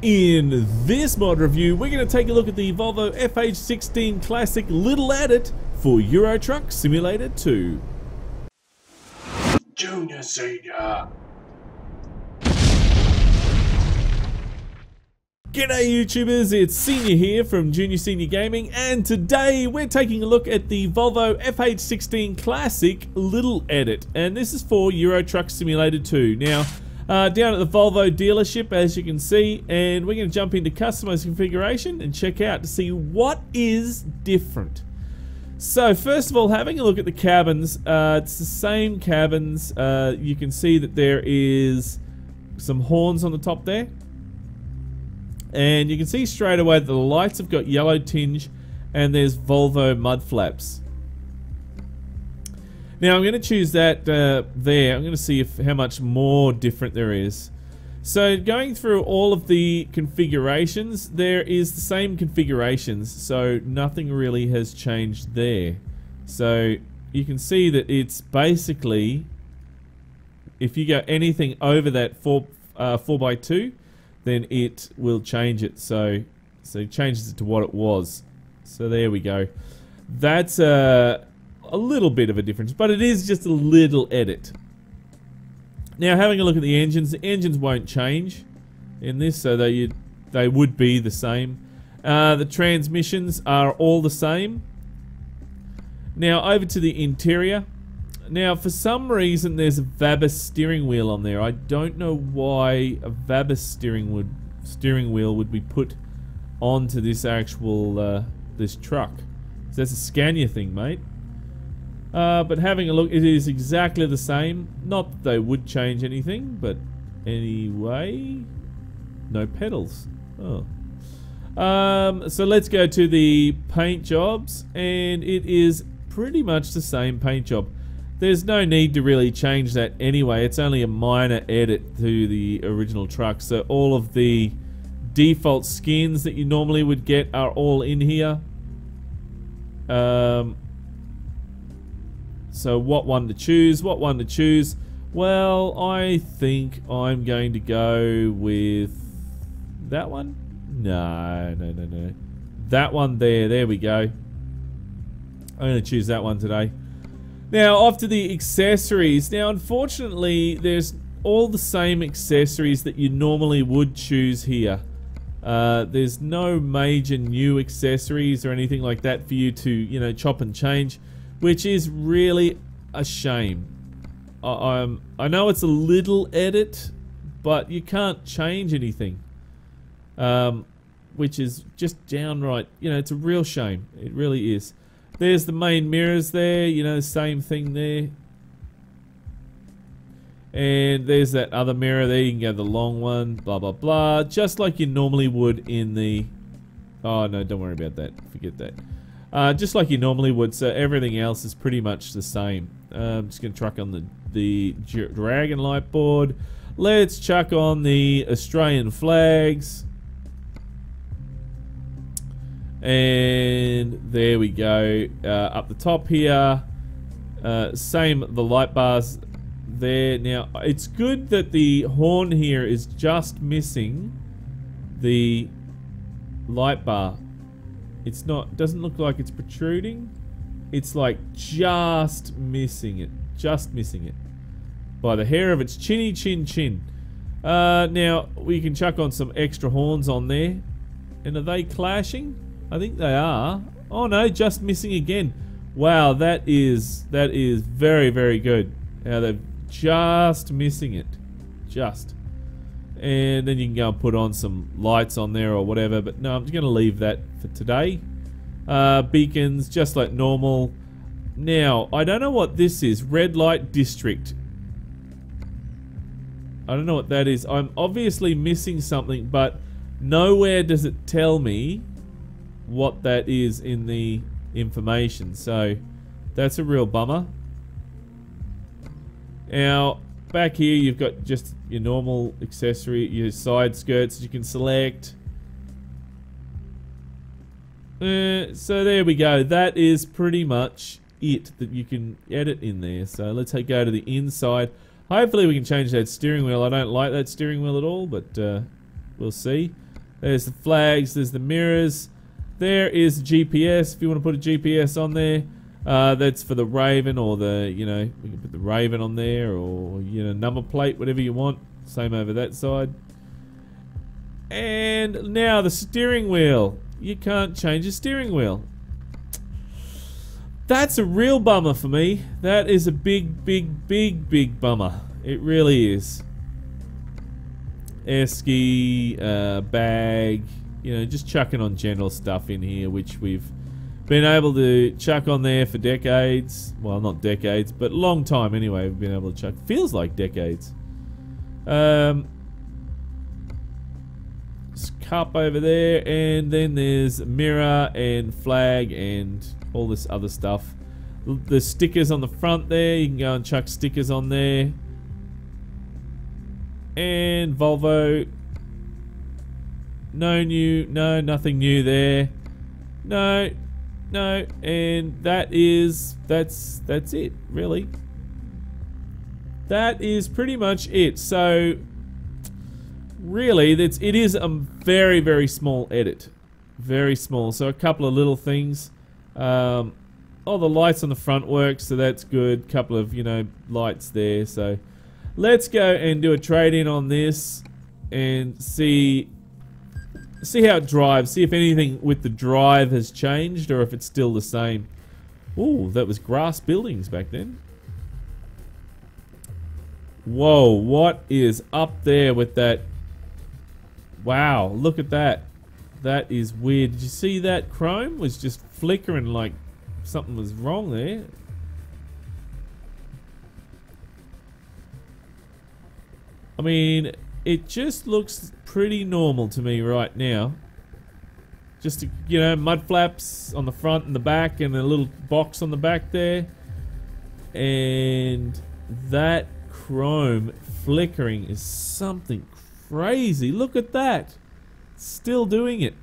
In this mod review, we're going to take a look at the Volvo FH16 Classic Little Edit for Euro Truck Simulator 2. Junior, Senior. G'day YouTubers, it's Senior here from Junior Senior Gaming, and today we're taking a look at the Volvo FH16 Classic Little Edit, and this is for Euro Truck Simulator 2. Now, down at the Volvo dealership, as you can see, and we're going to jump into customize configuration and check out to see what is different. So first of all, having a look at the cabins, it's the same cabins. You can see that there is some horns on the top there, and you can see straight away that the lights have got yellow tinge, and there's Volvo mud flaps. Now I'm going to choose that there. I'm going to see how much more different there is. So going through all of the configurations, there is the same configurations, so nothing really has changed there. So you can see that it's basically, if you go anything over that 4x2, then it will change it. So it changes it to what it was. So there we go. That's a little bit of a difference, but it is just a little edit. Now having a look at the engines won't change in this, so they would be the same. The transmissions are all the same. Now over to the interior. Now for some reason there's a Vabis steering wheel on there. I don't know why a Vabis steering wheel would be put onto this actual this truck. So that's a Scania thing, mate. But having a look, it is exactly the same. Not that they would change anything, but anyway, no pedals. Oh. So let's go to the paint jobs, and it is pretty much the same paint job. There's no need to really change that anyway. It's only a minor edit to the original truck. So all of the default skins that you normally would get are all in here. So what one to choose? Well, I think I'm going to go with that one. No. That one there. There we go. I'm going to choose that one today. Now, off to the accessories. Now, unfortunately, there's all the same accessories that you normally would choose here. There's no major new accessories or anything like that for you to, you know, chop and change, which is really a shame. I know it's a little edit, but you can't change anything, which is just downright, you know, it's a real shame. It really is. There's the main mirrors there, you know, same thing there. And there's that other mirror there, you can go the long one, blah blah blah, just like you normally would in the... Oh no, don't worry about that, forget that. Just like you normally would, so everything else is pretty much the same. I'm just going to chuck on the Dragon light board. Let's chuck on the Australian flags. And there we go. Up the top here, same, the light bars there. Now, it's good that the horn here is just missing the light bar. It's not, doesn't look like it's protruding. It's like just missing it. By the hair of its chinny chin. Now, we can chuck on some extra horns on there. And are they clashing? I think they are. Oh no, just missing again. Wow, that is very, very good. Now they're just missing it. Just. And then you can go and put on some lights on there or whatever, but no, I'm just going to leave that for today. Beacons, just like normal. Now, I don't know what this is. Red light district. I don't know what that is. I'm obviously missing something, but nowhere does it tell me what that is in the information. So, that's a real bummer. Now, back here you've got just your normal accessory, your side skirts you can select. So there we go. That is pretty much it that you can edit in there. So let's go to the inside. Hopefully we can change that steering wheel. I don't like that steering wheel at all, but we'll see. There's the flags, there's the mirrors. There is GPS, if you want to put a GPS on there. That's for the Raven, or the, you know, we can put the Raven on there, or, you know, number plate, whatever you want. Same over that side. And now the steering wheel. You can't change the steering wheel. That's a real bummer for me. That is a big, big, big, big bummer. It really is. Esky, bag, you know, just chucking on general stuff in here, which we've been able to chuck on there for decades. Well, not decades, but a long time anyway. We've been able to chuck. Feels like decades. Cup over there, and then there's mirror and flag and all this other stuff. The stickers on the front there, you can go and chuck stickers on there. And Volvo. Nothing new there. No, and that's it, really. That is pretty much it. So really, it is a very, very small edit. Very small. So a couple of little things. Oh, the lights on the front work, so that's good. Couple of, you know, lights there. So let's go and do a trade-in on this and see how it drives. See if anything with the drive has changed or if it's still the same. Ooh, that was grass buildings back then. Whoa, what is up there with that? Wow, look at that. That is weird. Did you see that chrome was just flickering like something was wrong there? I mean, it just looks pretty normal to me right now. Just, you know, mud flaps on the front and the back and a little box on the back there. And that chrome flickering is something crazy. Look at that. Still doing it.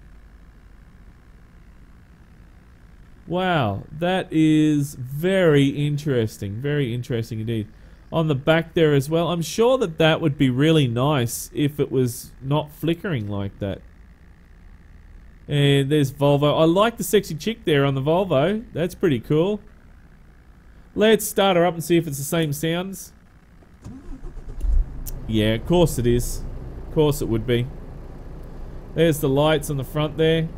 Wow, that is very interesting. Very interesting indeed. On the back there as well. I'm sure that that would be really nice if it was not flickering like that. And there's Volvo. I like the sexy chick there on the Volvo. That's pretty cool. Let's start her up and see if it's the same sounds. Yeah, of course it is. Of course it would be. There's the lights on the front there.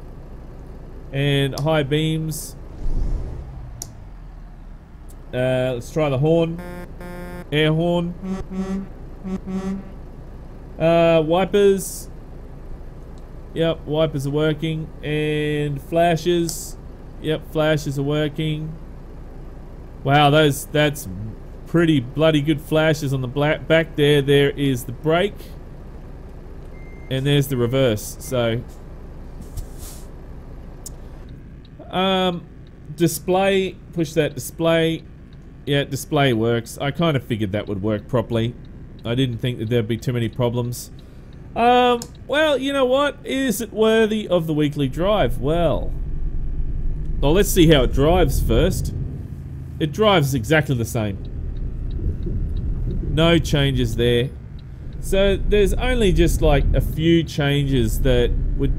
And high beams. Let's try the horn. Air horn. Wipers. Yep, wipers are working. And flashes. Yep, flashes are working. Wow, that's pretty bloody good flashes on the back there. There is the brake. And there's the reverse. So display, push that display. Yeah, display works. I kind of figured that would work properly. I didn't think that there'd be too many problems. Well, you know what? Is it worthy of the weekly drive? Well, let's see how it drives first. It drives exactly the same. No changes there. So there's only just like a few changes that would...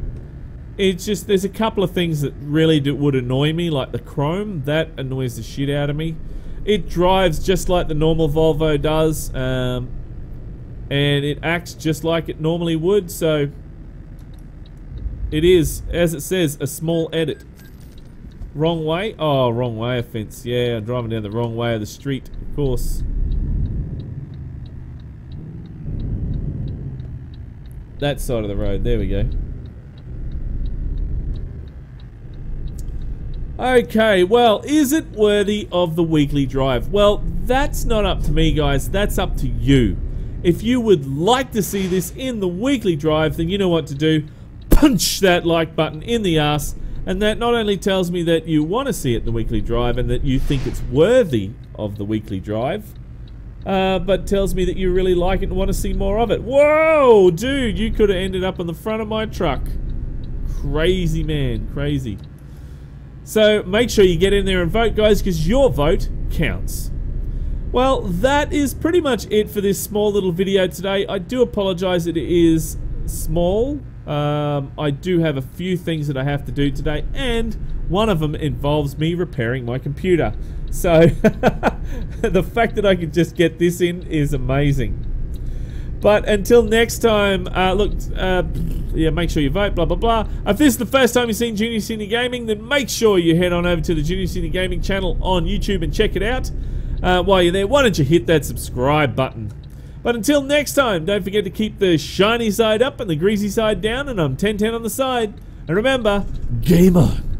It's just, there's a couple of things that really would annoy me, like the chrome. That annoys the shit out of me. It drives just like the normal Volvo does, and it acts just like it normally would, so it is, as it says, a small edit. Wrong way? Oh, wrong way offense. Yeah, I'm driving down the wrong way of the street, of course. That side of the road, there we go. Okay, well, is it worthy of the weekly drive? Well, that's not up to me, guys. That's up to you. If you would like to see this in the weekly drive, then you know what to do. Punch that like button in the arse, and that not only tells me that you want to see it in the weekly drive and that you think it's worthy of the weekly drive, but tells me that you really like it and want to see more of it. Whoa, dude, you could have ended up on the front of my truck. Crazy, man, crazy. So make sure you get in there and vote, guys, because your vote counts. Well, that is pretty much it for this small little video today. I do apologize that it is small. I do have a few things that I have to do today, and one of them involves me repairing my computer. So the fact that I could just get this in is amazing. But until next time, yeah, make sure you vote, blah, blah, blah. If this is the first time you've seen Junior Senior Gaming, then make sure you head on over to the Junior Senior Gaming channel on YouTube and check it out. While you're there, why don't you hit that subscribe button? But until next time, don't forget to keep the shiny side up and the greasy side down, and I'm 1010 on the side. And remember, game on!